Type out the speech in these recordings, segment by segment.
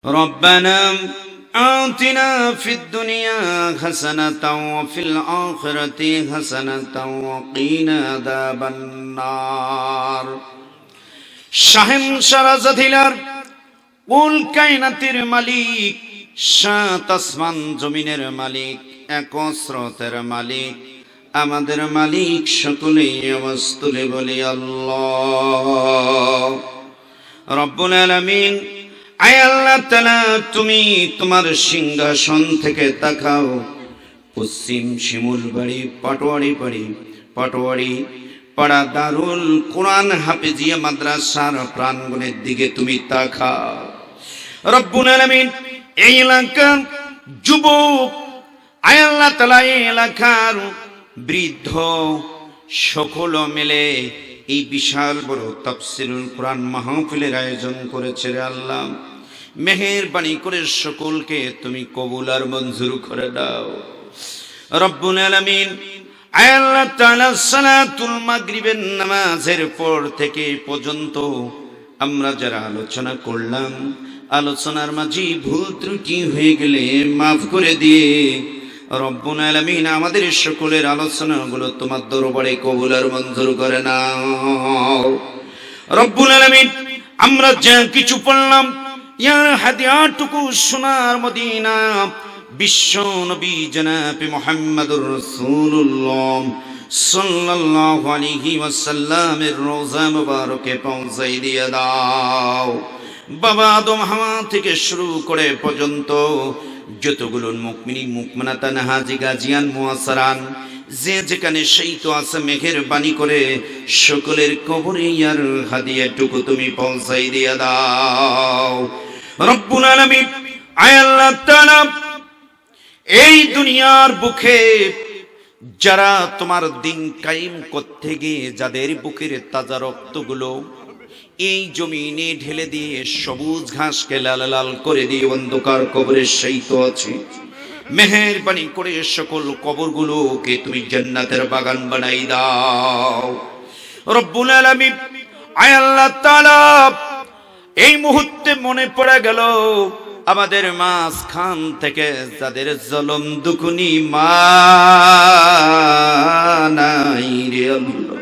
ربنا آتنا في الدنيا حسنة وفي الآخرة حسنة وقنا عذاب النار শাহেম সারাজাতিলার কুল কায়নাতের মালিক, সাত আসমান জমিনের মালিক, একস্রতের মালিক, আমাদের মালিক সকলেই আওয়াজ তুলে বলি আল্লাহ রব্বুল আলামিন। আয় আল্লাহ তাআলা, তুমি তোমার সিংহাসন থেকে তাকাও পশ্চিম শিমুলবাড়ি পাটোয়ারি পাড়া দারুল কোরআন হাফেজিয়া মাদ্রাসার প্রাঙ্গণের দিকে তুমি তাকাও রব্বুল আলামিন। এই এলাকার যুবক, আয় আল্লাহ তাআলা, এই এলাকার বৃদ্ধ সকল মিলে এই বিশাল বড় তাফসীরুল কোরআন মাহফিলের আয়োজন করেছে রে আল্লাহ। মেহেরবানি করে সকলকে তুমি কবুল আর মঞ্জুর করে দাও রব্বুল আলামিন। আয় আল্লাহ তাআলা, সালাতুল মাগরিবের নামাজের পর থেকে পর্যন্ত আমরা যারা আলোচনা করলাম, আলোচনার মাঝে ভুল ত্রুটি হয়ে গেলে মাফ করে দিয়ে রব্বুল আলামিন আমাদের সকলের আলোচনাগুলো তোমার দরবারে কবুল আর মঞ্জুর করে নাও রব্বুল আলামিন। আমরা যা কিছু পড়লাম, ইয়ার হাদিয়াটুকু সোনার মদিনা বিশ্ব নবী জনাবে মুহাম্মদুর রাসূলুল্লাহ সাল্লাল্লাহু আলাইহি ওয়াসাল্লামের রওজা মুবারকে পৌঁছাই দিয়ে দাও। বাবা আদম হাওয়া থেকে শুরু করে পর্যন্ত যতগুলো মুকমিনী মুকমিনাতান হাজি গাজিয়ান মুআসসারান যে যেখানে শহীদ আছে, মেহেরবানি করে সকলের কবরে ইয়ার হাদিয়াটুকু তুমি পৌঁছাই দিয়ে দাও রব্বুল আলামিন। আয় আল্লাহ তাআলা, এই দুনিয়ার বুকে যারা তোমার দিন কায়েম করতে গিয়ে যাদের বুকের তাজা রক্তগুলো এই জমিনে ঢেলে দিয়ে সবুজ ঘাসকে লাল লাল করে দিয়ে অন্ধকার কবরে শহীদ আছে, মেহেরবানি করে সকল কবরগুলোকে তুমি জান্নাতের বাগান বানাই দাও রব্বুল আলামিন। আয় আল্লাহ তাআলা, এই মুহূর্তে মনে পড়ে গেল আমাদের মাঝখান থেকে যাদের জলম দুকুনি মা নাই রে আল্লাহ।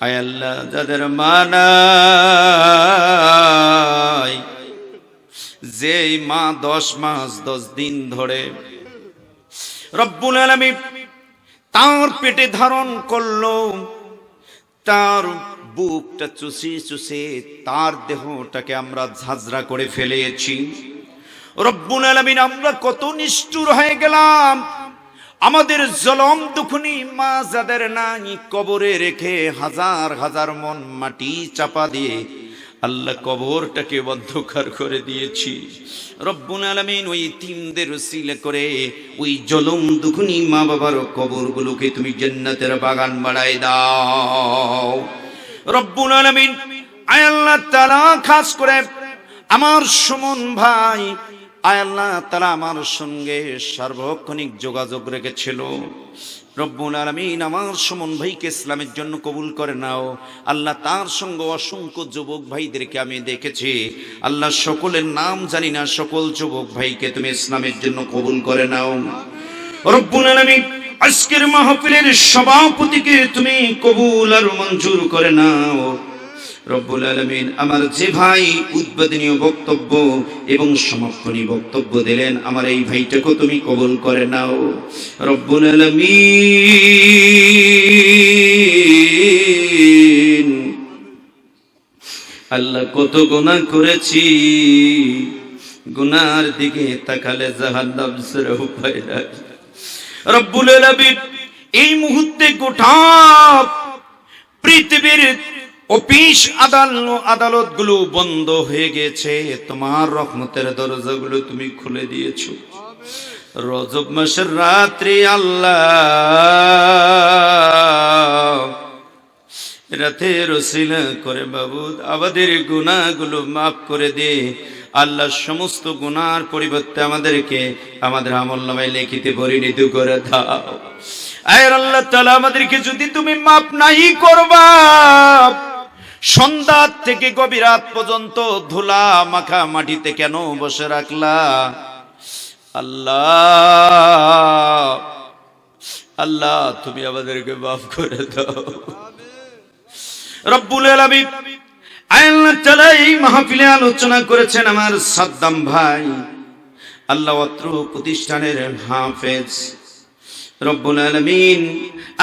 আয় আল্লাহ, যাদের মা নাই, যে মা 10 মাস 10 দিন ধরে রব্বুল আলামিন তার পেটে ধারণ করলো, তার বুকটা চুষে চুষে তার দেহটাকে আমরা ঝাঁঝরা করে ফেলেছি রব্বুল আলামিন। আমরা কত নিষ্ঠুর হয়ে গেলাম, আমাদের জলম দুখনি মা যাদের নাই কবরে রেখে হাজার হাজার মন মাটি চাপা দিয়ে আল্লাহ কবরটাকে অন্ধকার করে দিয়েছি রব্বুল আলামিন। ওই তিনদের উসিলা করে ওই জলম দুখনি মা বাবার কবরগুলোকে তুমি জান্নাতের বাগান বানাই দাও রব্বুল আলামিন। আয় আল্লাহ তাআলা, খাস করে আমার সুমন ভাই, আয় আল্লাহ তাআলা আমার সঙ্গে সার্বক্ষণিক যোগাযোগ রেখেছিল রব্বুল আলামিন। আমার সুমন ভাইকে ইসলামের জন্য কবুল করে নাও আল্লাহ। তার সঙ্গে অসংখ্য যুবক ভাইদেরকে আমি দেখেছি আল্লাহ, সকলের নাম জানি না, সকল যুবক ভাইকে তুমি ইসলামের জন্য কবুল করে নাও রব্বুল আলামিন। আজকের মাহফিলের সভাপতিকে তুমি কবুল আর মঞ্জুর করে নাও রব্বুল আলামিন। আমার যে ভাই উদ্বোধনী বক্তব্য এবং সমাপনী বক্তব্য দিলেন, আমার এই ভাইটাকে তুমি কবুল করে নাও রব্বুল আলামিন। আল্লাহ, কত গুনাহ করেছি, গুনার দিকে তাকালে জাহান্নাম ছাড়া উপায় নাই রব্বুল আলামিন। এই মুহূর্তে গোটা পৃথিবীর অফিস আদালত গুলো বন্ধ হয়ে গেছে, তোমার রহমতের দরজাগুলো তুমি খুলে দিয়েছো রজব মাসের রাত্রি আল্লাহ, রাতের ওসিলা করে বাবুদ আমাদের গুনাহগুলো মাফ করে দে আল্লাহ। সমস্ত গুনার পরিবর্তে আমাদেরকে আমাদের আমলনামায় লিখিতে পরিণত করে দাও। আয় আল্লাহ তাআলা, আমাদেরকে যদি তুমি মাফ নাই করবা সন্ধ্যা থেকে গভীর রাত পর্যন্ত ধুলা মাখা মাটিতে কেন বসে রাখলা? আল্লাহ, আল্লাহ তুমি আমাদেরকে মাফ করে দাও। রব্বুল আলামিন আল্লাহ তাআলা এই মাহফিলে আলোচনা করেছেন আমার সাদ্দাম ভাই, আল্লাহ অত্র প্রতিষ্ঠানের হাফেজ রব্বুল আলামিন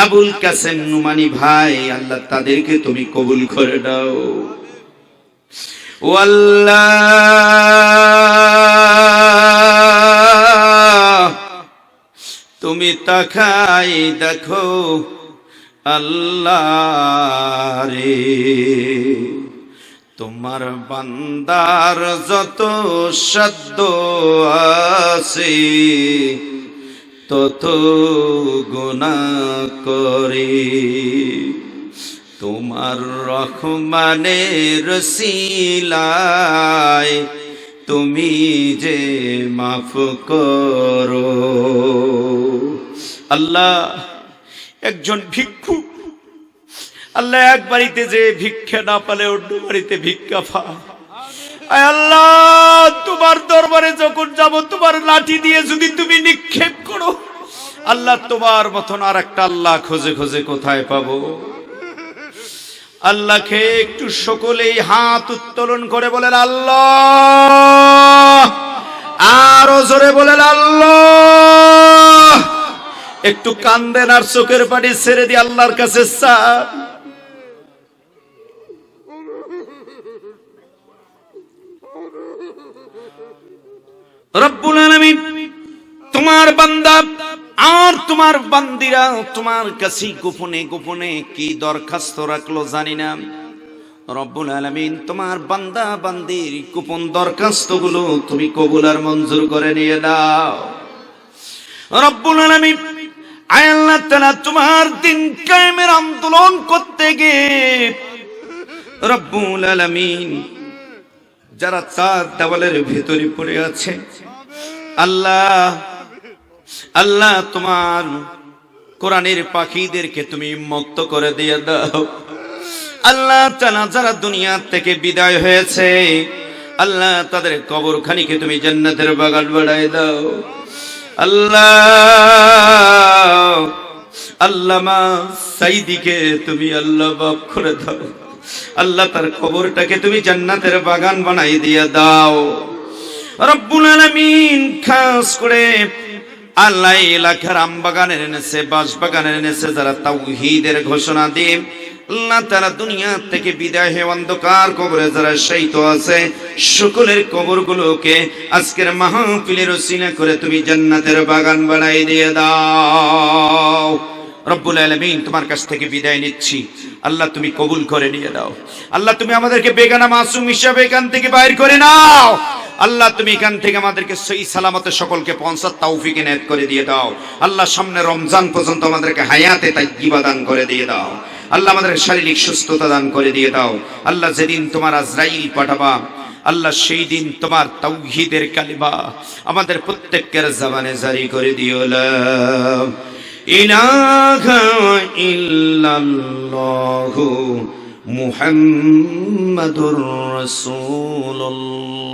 আবুল কাসেম নুমানি ভাই, আল্লাহ তাদেরকে তুমি কবুল করে দাও। ও আল্লাহ, তুমি তাকাই দেখো আল্লাহ রে, তোমার বান্দার যত সাধ্য আছে তত গুনাহ করে, তোমার রহমানের সিলায় তুমি যে মাফ করো। আল্লাহ, একজন ভিক্ষুক আল্লাহ এক বাড়িতে যে ভিক্ষা না পালে অন্য বাড়িতে ভিক্ষা পায়। আল্লাহ, তোমার দরবারে যখন যাব তোমার লাঠি দিয়ে যদি তুমি নিক্ষেপ করো, আল্লাহ তোমার মতন আর একটা আল্লাহ খুঁজে খুঁজে কোথায় পাবো? আল্লাহকে একটু সকলেই হাত উত্তোলন করে বলেন আল্লাহ, আরো জোরে বলেন আল্লাহ। একটু কান্দেন আর চোখের পানি ছেড়ে দিয়ে আল্লাহর কাছে চান। রব্বুল আলামিন তোমার বান্দা আর তোমার বান্দিরা তোমার কাছে গোপনে গোপনে কি দরখাস্ত রাখলো জানি না। রব্বুল আলামিন তোমার বান্দা বান্দির গোপন দরখাস্তগুলো তুমি কবুল আর মঞ্জুর করে নিয়ে দাও। রব্বুল আলামিন আল্লাহ তাআলা তোমার দিন কায়েমের আন্দোলন করতে গিয়ে রব্বুল আলামিন যারা চার দেওয়ালের ভিতরে পড়ে আছে, আল্লাহ আল্লাহ তোমার কোরআনের পাখিদেরকে তুমি মুক্ত করে দিয়ে দাও। আল্লাহ তাআলা যারা দুনিয়া থেকে বিদায় হয়েছে, আল্লাহ তাদের কবরখানিকে তুমি জান্নাতের বাগান বানায় দাও। আল্লাহ আল্লামা সাইদিকে তুমি আল্লাহ মাফ করে দাও। আল্লাহ তার কবরটাকে তুমি জান্নাতের বাগান বানাই দিয়ে দাও। রব্বুল আলামিন খাস করে আল্লাহ এলাকার আম বাগানের নেছে বাঁশ বাগানের নেছে যারা তাওহীদের ঘোষণা দিয়ে আল্লাহ তাআলা দুনিয়া থেকে বিদায় হয়ে অন্ধকার কবরে যারা শায়িত আছে, সকলের কবরগুলোকে আজকের মাহফিলের ওসিলা করে তুমি জান্নাতের বাগান বানাই দিয়ে দাও। রব্বুল আলামিন তোমার কাছ থেকে বিদায় নিচ্ছি, আল্লাহ তুমি কবুল করে নিয়ে দাও। আল্লাহ তুমি আমাদেরকে বেগানা মাসুম হিসাবে এখান থেকে বাইর করে নাও। আল্লাহ তুমি এখান থেকে আমাদেরকে সহি সালামতে সকলকে পৌঁছার তৌফিক ইনায়েত করে দিয়ে দাও। আল্লাহ সামনে রমজান পর্যন্ত আমাদেরকে হায়াতে তাইয়্যিবা দান করে দিয়ে দাও। আল্লাহ আমাদের শারীরিক সুস্থতা দান করে দিয়ে দাও। আল্লাহ যেদিন তোমার আজরাইল পাঠাবা, আল্লাহ সেই দিন তোমার তাওহীদের কালিমা আমাদের প্রত্যেকের জবানে জারি করে দিও। লা ইলাহা ইল্লাল্লাহু মুহাম্মাদুর রাসূলুল্লাহ।